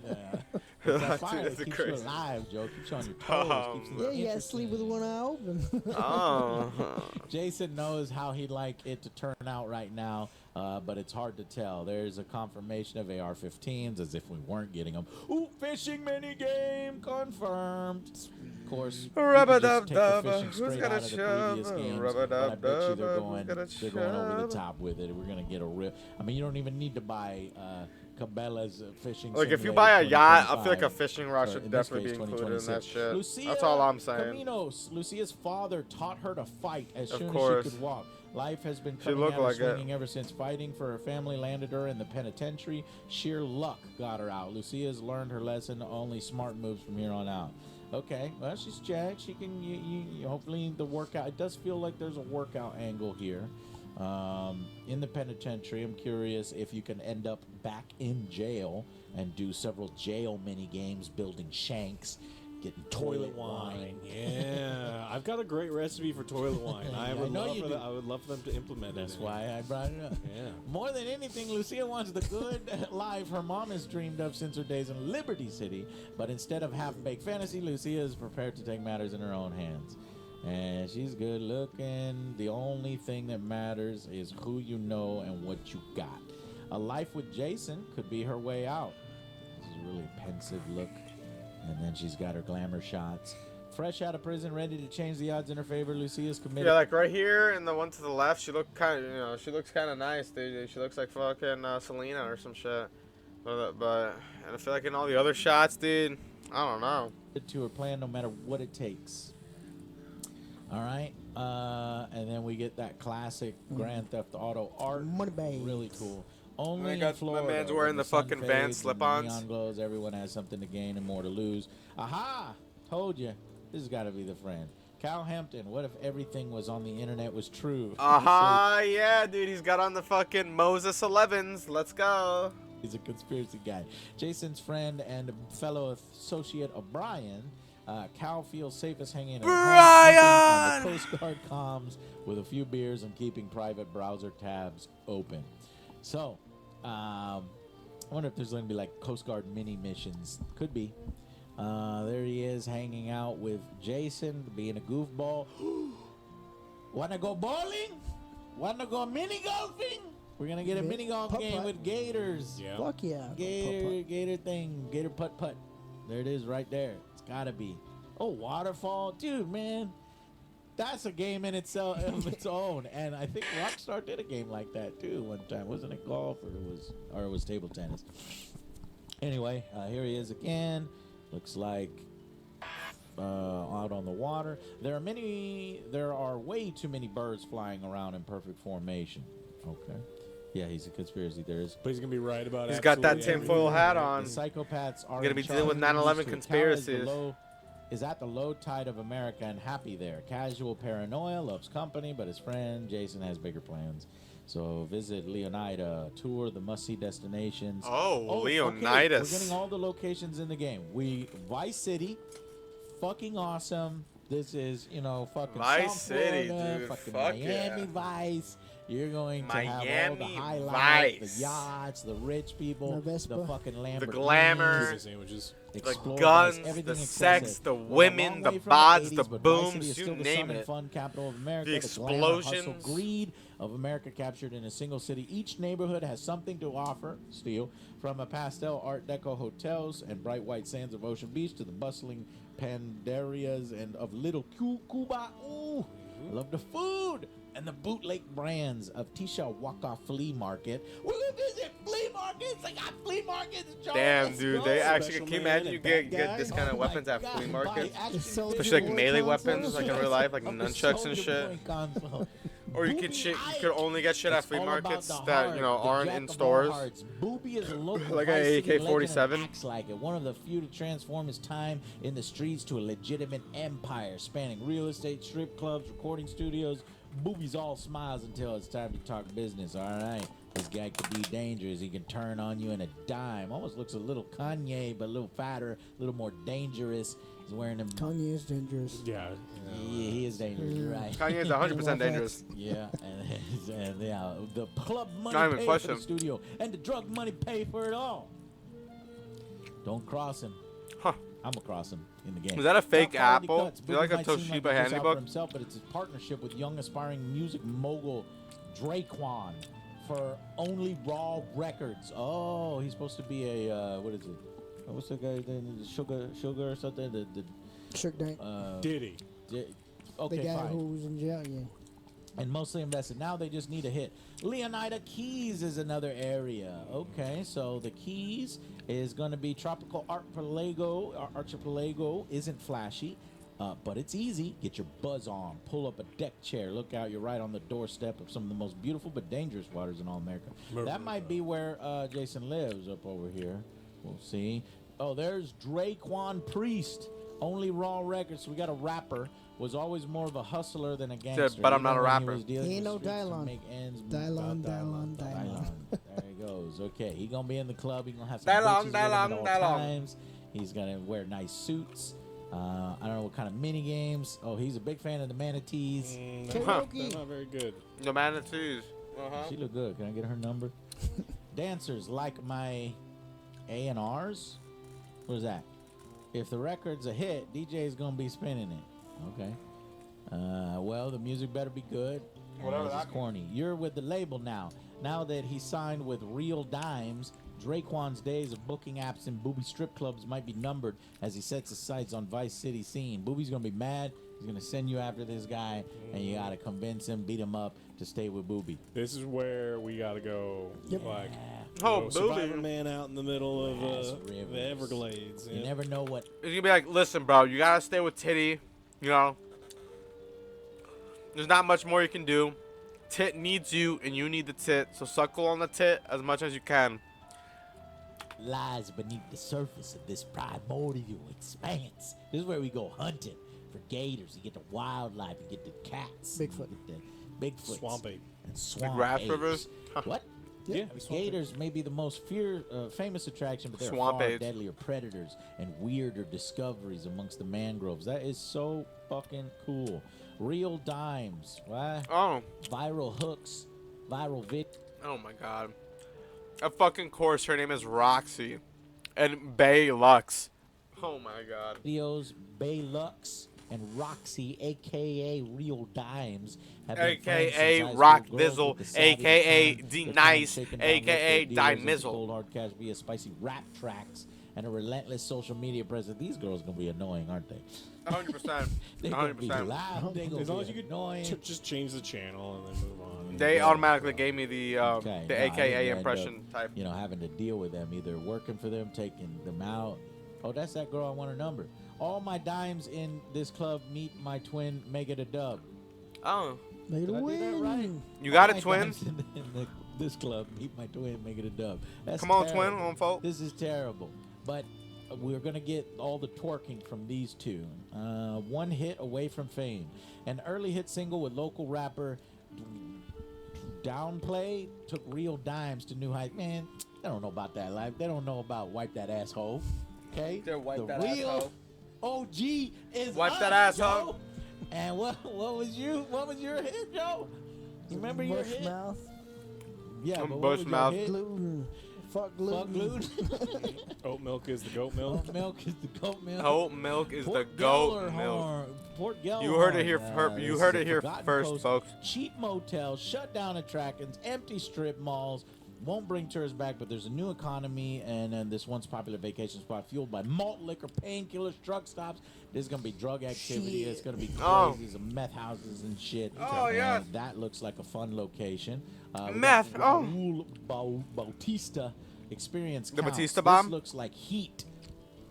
It's that fire that Latinos are keeps you crazy. alive, Joe. Keeps you on your toes. Keeps you Yeah, you gotta interested. sleep with one eye open. Oh. Jason knows how he'd like it to turn out right now, but it's hard to tell. There's a confirmation of AR-15s, as if we weren't getting them. Ooh, fishing mini game confirmed. Of course, you can just take the Rub-a-dub-dub, fishing who's straight got out a of the previous shove? games, Rub-a-dub-dub, but I bet you they're who's going got a over the shove? top with it. We're gonna get a real. I mean, you don't even need to buy Cabela's fishing. Like, if you Simulator buy a yacht, I feel like a 2025. fishing rod Or should in this definitely case, be included in that 2026. shit. Lucia That's all I'm saying. Caminos, Lucia's father taught her to fight as Of soon as course. she could walk. Life has been She coming looked at her like it. swinging ever since fighting for her family landed her in the penitentiary. Sheer luck got her out. Lucia's learned her lesson. Only smart moves from here on out. Okay, well, she's jacked. She can. Hopefully, the workout. It does feel like there's a workout angle here. In the penitentiary, I'm curious if you can end up back in jail and do several jail mini games, building shanks, getting toilet wine. Yeah, I've got a great recipe for toilet wine. I I would know love you for do. I would love for them to implement it. That's in why I brought it up. Yeah. More than anything, Lucia wants the good life her mom has dreamed of since her days in Liberty City. But instead of half-baked fantasy, Lucia is prepared to take matters in her own hands. And she's good looking. The only thing that matters is who you know and what you got. A life with Jason could be her way out. This is a really pensive look. And then she's got her glamour shots. Fresh out of prison, ready to change the odds in her favor, Lucia's committed. Yeah, like right here and the one to the left, she looked kind of, she looks kind of nice, dude. She looks like fucking Selena or some shit. But and I feel like in all the other shots, dude, I don't know. To her plan no matter what it takes. All right. And then we get that classic Grand Theft Auto art. Money bags. Really cool. Only I in got- my Florida. man's when wearing the sun fucking fades Vans and the slip-ons. Neon glows. Everyone has something to gain and more to lose. Aha! Told you. This has got to be the friend. Cal Hampton. What if everything was on the internet was true? Yeah, dude, he's got on the fucking Moses 11s. Let's go. He's a conspiracy guy. Jason's friend and fellow associate O'Brien, Cal feels safest hanging at home, Brian! on the Coast Guard comms with a few beers and keeping private browser tabs open. So, I wonder if there's going to be like Coast Guard mini missions. Could be. There he is hanging out with Jason, being a goofball. Wanna go bowling? Wanna go mini golfing? We're gonna get a Yeah, mini golf putt-putt. game with Gators. Yeah. Fuck yeah. Gator thing, Gator putt putt. There it is, right there. It's gotta be. Oh, waterfall, dude, man. That's a game in itself of its own. And I think Rockstar did a game like that too one time. Wasn't it golf or it was table tennis? Anyway, here he is again. Looks like out on the water. There are way too many birds flying around in perfect formation. Okay. Yeah, he's a conspiracy theorist. But he's gonna be right about. He's got that absolutely tinfoil everything. hat on. The psychopaths are Gonna in be charge. dealing with 9/11 Cal is the conspiracies. is at the low tide of America and happy there. Casual paranoia, loves company, but his friend Jason has bigger plans. So visit Leonida, tour the must-see destinations. Oh, okay, Leonidas. we're getting all the locations in the game. Vice City, fucking awesome. This is, fucking Vice South City, Florida, dude. fucking Fuck Miami yeah. Vice. You're going to have all the Miami highlights, Vice. the yachts, the rich people, The Vespa. the fucking Lamborghinis, glamour. Pizza sandwiches. The Explore guns, Vice, everything the excessive. sex, the We're a women, long the way from bods, 80s, the but Vice booms, City is you still the name sun and it. fun capital of America. The glamour, hustle, explosions. greed of America captured in a single city. Each neighborhood has something to offer. Steel, from a pastel Art Deco hotels and bright white sands of Ocean Beach to the bustling panderias and of Little Cuba. Ooh, I love the food. And the bootleg brands of Tisha Waka Flea Market. We're gonna visit flea markets. I got flea markets. Joe. Damn, Let's dude. go. They actually, Special can you man imagine you and bad get guy. this kind of Oh my weapons at God, flea buy markets? action Soldier Especially like Boy melee console? weapons, like in real life, like Of the nunchucks and Soulja shit. Boy console. Or you Booby could you Ike. could only get shit at It's flea all about markets the that, heart, the aren't jack in of all stores. hearts. Booby is a local Like an Vice City AK-47. legend and acts like it. One of the few to transform his time in the streets to a legitimate empire, spanning real estate, strip clubs, recording studios. Booby's all smiles until it's time to talk business. All right, this guy could be dangerous. He can turn on you in a dime. Almost looks a little Kanye, but a little fatter, a little more dangerous. He's wearing them. Kanye is dangerous. Yeah. Yeah, he is dangerous. You're right. Kanye's 100% dangerous. Yeah, and yeah, the club money Not even pay question. for the studio, and the drug money pay for it all. Don't cross him. Huh. I'm gonna cross him in the game. Is that a fake Top quality apple? cuts. Do you like Boogie a might seem Toshiba he just out handy for book? himself, but it's his partnership with young aspiring music mogul Draquan for Only Raw Records. Oh, he's supposed to be a what is it? What's the guy's name? Sugar or something? The Shook Dank. Diddy. okay, the guy fine. who was in jail, yeah. And mostly invested. Now they just need a hit. Leonida Keys is another area. Okay, so the Keys is going to be Tropical Archipelago. Isn't flashy, but it's easy. Get your buzz on. Pull up a deck chair. Look out. You're right on the doorstep of some of the most beautiful but dangerous waters in all America. That might be where Jason lives, up over here. We'll see. Oh, there's Draquan Priest. Only Raw Records. So we got a rapper. Was always more of a hustler than a gangster. but I'm not Even a when rapper. was dealing He ain't with no streets to Dylon. make ends meet. Dylon. There he goes. Okay, he gonna be in the club. He gonna have some Dylon, bitches with him at all Dylon. times. He's gonna wear nice suits. I don't know what kind of mini games. Oh, he's a big fan of the manatees. They're Karaoke. not very good. The manatees. She look good. Can I get her number? Dancers like my A&Rs. What is that? If the record's a hit, DJ is gonna be spinning it. Okay. Well, the music better be good. Whatever This is that corny. You're with the label now. Now that he signed with Real Dimes, Draquan's days of booking apps and booby strip clubs might be numbered as he sets his sights on Vice City scene. Booby's gonna be mad. He's gonna send you after this guy, and you gotta convince him, beat him up to stay with Booby. This is where we gotta go. Yep. Like, Oh, Survivor booby. Man out in the middle of Grass the rivers. Everglades. You yeah. never know what. He's gonna be like, listen, bro, you gotta stay with Titty. You know, there's not much more you can do. Tit needs you, and you need the tit. So suckle on the tit as much as you can. Lies beneath the surface of this primordial expanse. This is where we go hunting for gators. You get the wildlife, you get the cats, Bigfoot. you get the Bigfoot, Swamp ape. and swamp grass apes. rivers? Huh. What? Yeah, Gators may be the most famous attraction, but they're Swamp far apes. deadlier predators and weirder discoveries amongst the mangroves. That is so fucking cool. Real Dimes, what? Oh, Viral hooks, viral vid. oh my God. Of fucking course, her name is Roxy, and Bay Lux. Oh my God. Videos, Bay Lux and Roxy, aka Real Dimes, have been friends AKA since high Rock school. Girls Dizzle, with the savvy AKA turn, D their Nice, time shaken down AKA liquor Die dealers into Mizzle. Cold hard cash via spicy rap tracks and a relentless social media presence. These girls gonna be annoying, aren't they? 100%. They're gonna be 100%. loud. They gonna As long be as you could annoying. just change the channel and then move on. They automatically gave me the Okay, the no, I think AKA you end impression up, type. You know, having to deal with them, either working for them, taking them out. Oh, that's that girl. I want her number. All my dimes in this club meet my twin Mega the Dub. Oh, Make it Did a I do that win. right? You got All it, my twin. guys this club, beat my twin, make it a dub. That's Come on, twin. terrible. On fault. This is terrible. But we're going to get all the twerking from these two. One hit away from fame. An early hit single with local rapper Downplay took real dimes to new heights. Man, they don't know about that life. They don't know about wipe that asshole. Okay? They're wipe the that real asshole. OG is Wipe us, that asshole. Joe. And what was your hit, Joe? You remember your hit? Bushmouth. Yeah, I'm but what was your Bushmouth. hit? Gluten. Fuck gluten. Fuck gluten. Oat milk is the goat milk. Oat milk is the goat milk. Oat milk is the Port goat Gellhorn. milk. Port Gellhorn. You heard it here. This You is heard the it here Forgotten first, Coast. folks. Cheap motels, shut down attractions, empty strip malls. Won't bring tourists back, but there's a new economy, and then this once popular vacation spot fueled by malt liquor, painkillers, drug stops. There's gonna be drug activity. Shit. It's gonna be crazy. Oh. Some meth houses and shit. Oh, And yes. that looks like a fun location. We Meth, got oh. Raul Bautista experience. The counts. Batista bomb? This looks like Heat.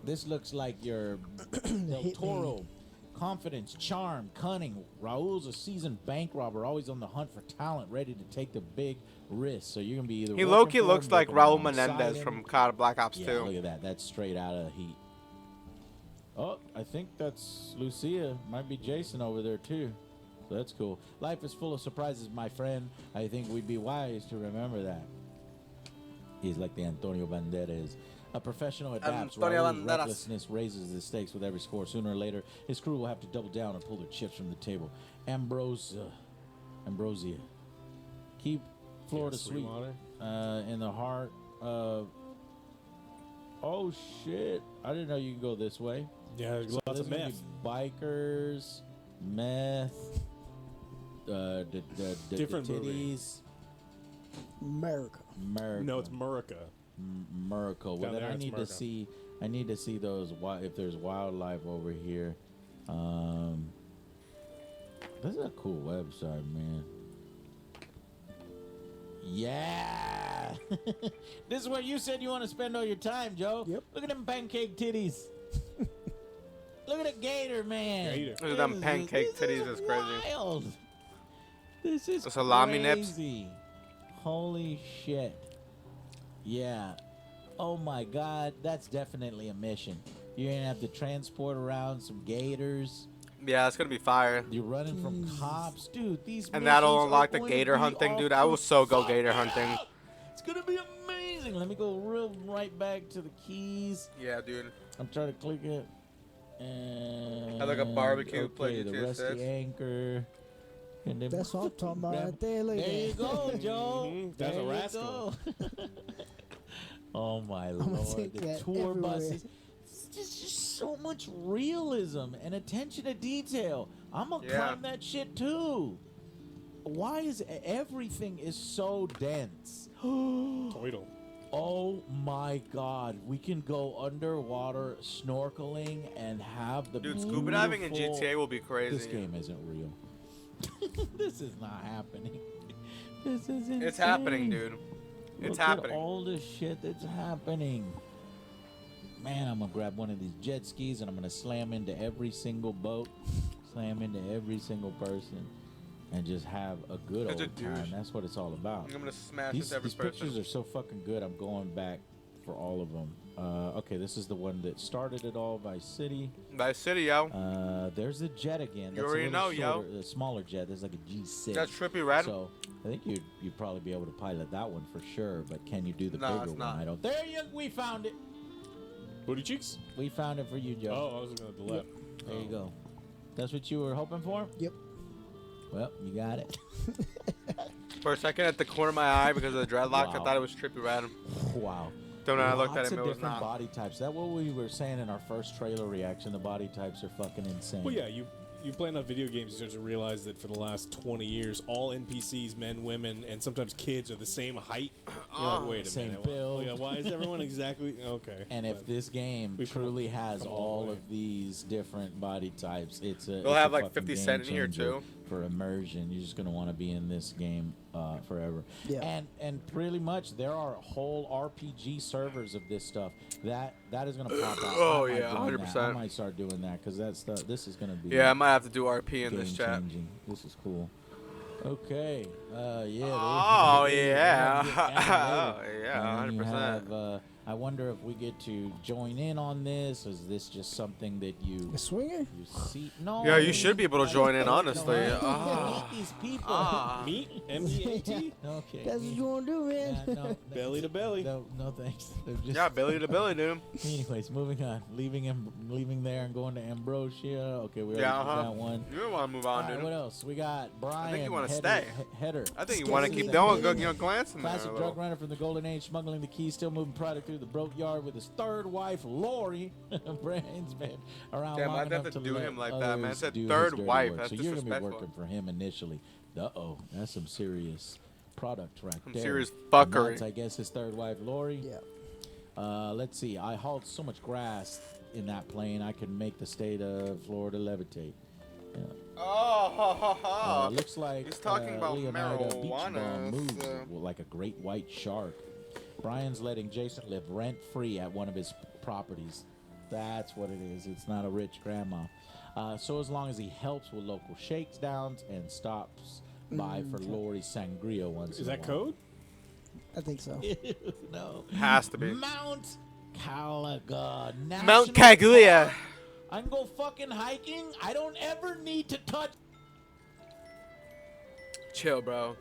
This looks like your Del Toro. Confidence, charm, cunning. Raul's a seasoned bank robber, always on the hunt for talent, ready to take the big risk. So you're gonna be either. He working low-key for him, looks like working Raul alongside Menendez him. from COD Black Ops Yeah, 2. look at that. That's straight out of Heat. Oh, I think that's Lucia. Might be Jason over there too. So that's cool. Life is full of surprises, my friend. I think we'd be wise to remember that. He's like the Antonio Banderas. A professional adapts. Antonio Raul's Banderas. recklessness raises the stakes with every score. Sooner or later, his crew will have to double down and pull their chips from the table. Ambrosia. Keep Florida Yeah, sweet. Sweetwater. In the heart of. Oh shit! I didn't know you could go this way. Yeah, there's So lots there's of gonna be meth. bikers, meth, the Different movie. titties, America. America. No, it's Murica. America. Well, Down then there, I it's need to America. see. I need to see those. If there's wildlife over here. This is a cool website, man. Yeah. This is where you said you want to spend all your time, Joe. Yep. Look at them pancake titties. Look at the gator, man. Gator. Look at them This pancake this titties, it's crazy. Wild. This is The salami nips. crazy. Holy shit. Yeah. Oh my God, that's definitely a mission. You're gonna have to transport around some gators. Yeah, it's gonna be fire. You're running from cops, dude. These And that'll missions unlock are the going to gator be hunting, dude. off I the will so go fuck gator hunting. up. It's gonna be amazing. Let me go right back to the keys. Yeah, dude. I'm trying to click it. And Have like a barbecue okay, plate the to rusty assist. anchor. And then That's what I'm talking about right there. Look There you at go, Joe. Mhm, that's There a you rascal. go. Oh my gonna lord! take The that tour everywhere. buses. It's just so much realism and attention to detail. I'm gonna Yeah. climb that shit too. Why is everything is so dense? Toidle. Oh my God! We can go underwater snorkeling and have the Dude, scuba diving in beautiful- GTA will be crazy. This game isn't real. This is not happening. This is insane. It's happening, dude. It's Look happening. At all the shit that's happening. Man, I'm gonna grab one of these jet skis and I'm gonna slam into every single boat, slam into every single person, and just have a good It's a old time. douche. That's what it's all about. I'm gonna smash These, this every these pictures person. are so fucking good. I'm going back for all of them. Okay, this is the one that started it all, Vice City. Vice City, yo. There's the jet again. You That's already a know, little yo. shorter, a smaller jet. There's like a G6. That's trippy red. So I think you'd probably be able to pilot that one for sure. But can you do the No, bigger it's one? not. I don't. There you. We found it. Booty cheeks? We found it for you, Joe. Oh, I was looking at the left. There you go. That's what you were hoping for. Yep. Well, you got it. For a second, at the corner of my eye because of the dreadlocks, I Wow. thought it was trippy red. Wow. Then when I looked at Lots him, of it was different not. body types. Is that what we were saying in our first trailer reaction? The body types are fucking insane. Well, yeah, you play enough video games, you start to realize that for the last 20 years, all NPCs, men, women, and sometimes kids, are the same height. You're like, wait a Same minute. build. Yeah, why is everyone exactly okay? And if but- this game We've truly has come a long all way. of these different body types, it's a They'll it's have a like fucking 50 game Cent in here, changer too. for immersion. You're just gonna want to be in this game forever. Yeah. And pretty much there are whole RPG servers of this stuff that is gonna pop out. Oh, I might yeah, join that. 100%. I might start doing that because that's this is gonna be Yeah, I might have to do RP in game this chat. changing. This is cool. Okay. Yeah. Oh, they yeah. have it animated. Oh, yeah, And then you 100%. have, I wonder if we get to join in on this. Is this just something that you A swinger? see? No. Yeah, you should be able to join in, No, honestly. I Ah. meet these people. Ah. Meat? M-E-A-T? Okay. That's what you want to do, man. Yeah, no, Belly to belly. No, thanks. They're just, Yeah, Billy to Billy, dude. Anyways, moving on. Leaving there and going to Ambrosia. Okay, we already Yeah, did that one. You don't want to move All on, right, dude. what else? We got Brian. you wanna Header- stay. Header. I think you want to Sketchy. keep going, glancing there. Classic a drug little. runner from the Golden Age, smuggling the keys, still moving product through the broke yard with his third wife, Lori. Brian's been around Damn, long I'd have enough to to do let him like that, man. others Said do his third dirty wife. work. That's So you're gonna be disrespectful. working for him initially. Uh-oh, that's some serious product right Some there. serious And fuckery. that's, I guess, his third wife, Lori. Yeah. Let's see. I hauled so much grass in that plane, I could make the state of Florida levitate. Yeah. Oh, ha, ha, ha. Looks like He's talking about Leonardo Beach marijuana, Bum moves so- like a great white shark. Brian's letting Jason live rent free at one of his properties. That's what it is. It's not a rich grandma. So as long as he helps with local shakedowns and stops by for Lori Sangria once Is in a that while. code? I think so. No. Has to be. Mount Calaga. Mount National Kaguya. Park. I can go fucking hiking. I don't ever need to touch. Chill, bro.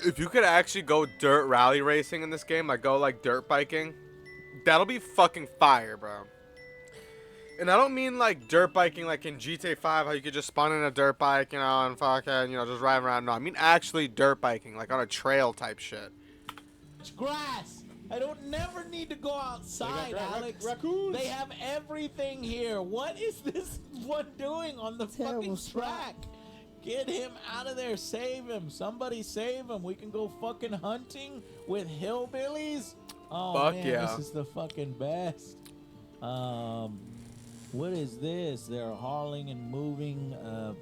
If you could actually go dirt rally racing in this game, like go like dirt biking, that'll be fucking fire, bro. And I don't mean like dirt biking like in GTA 5, how you could just spawn in a dirt bike, you know, and fucking, you know, just drive around. No, I mean actually dirt biking, like on a trail type shit. Grass. I don't never need to go outside, Alex. raccoons. They have everything here. What is this one doing on the Terrible fucking spot. track? Get him out of there. Save him. Somebody save him. We can go fucking hunting with hillbillies. Oh, Fuck man, yeah. this is the fucking best. What is this? They're hauling and moving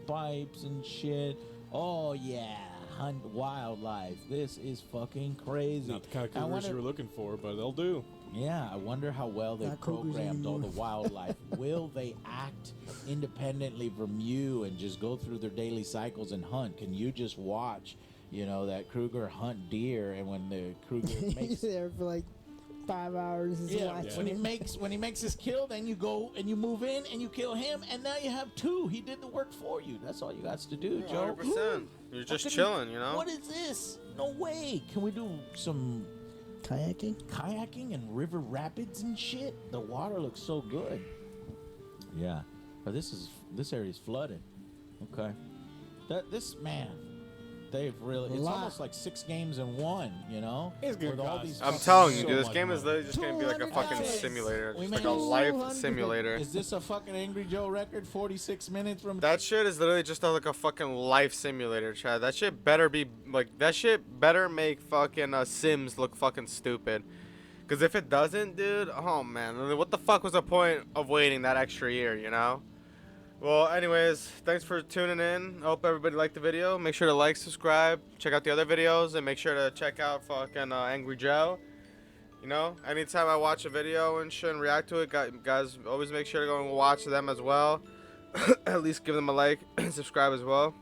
pipes and shit. Oh, yeah. Hunt wildlife. This is fucking crazy. Not the kind of I cougars wonder- you were looking for, but they'll do. Yeah, I wonder how well they Not cougars programmed all the anymore. wildlife. Will they act independently from you and just go through their daily cycles and hunt? Can you just watch, you know, that Kruger hunt deer, and when the Kruger He's makes there for like 5 hours. Just yeah, watching when he it. makes his kill, then you go and you move in and you kill him, and now you have two. He did the work for you. That's all you got to do, Joe. 100%. You're just Fucking- chilling, you know? What is this? No way. Can we do some kayaking and river rapids and shit? The water looks so good. Yeah, but this area's flooded. Okay, this man, they've really. It's Lot. almost like 6 games in one. You know, It's gonna With all cost these I'm fucking- telling you, so dude, this much game is money. literally just gonna be like a fucking $200. simulator. We Just like made a life 200. simulator. Is this a fucking Angry Joe record? 46 minutes from. That shit is literally just like a fucking life simulator, Chad. That shit better be like that shit better make fucking Sims look fucking stupid. Cause if it doesn't, dude, oh man, what the fuck was the point of waiting that extra year, you know? Well, anyways, thanks for tuning in. I hope everybody liked the video. Make sure to like, subscribe, check out the other videos, and make sure to check out fucking Angry Joe. You know, anytime I watch a video and shit and react to it, guys, always make sure to go and watch them as well. At least give them a like and subscribe as well.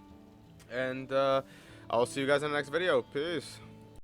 And I will see you guys in the next video. Peace.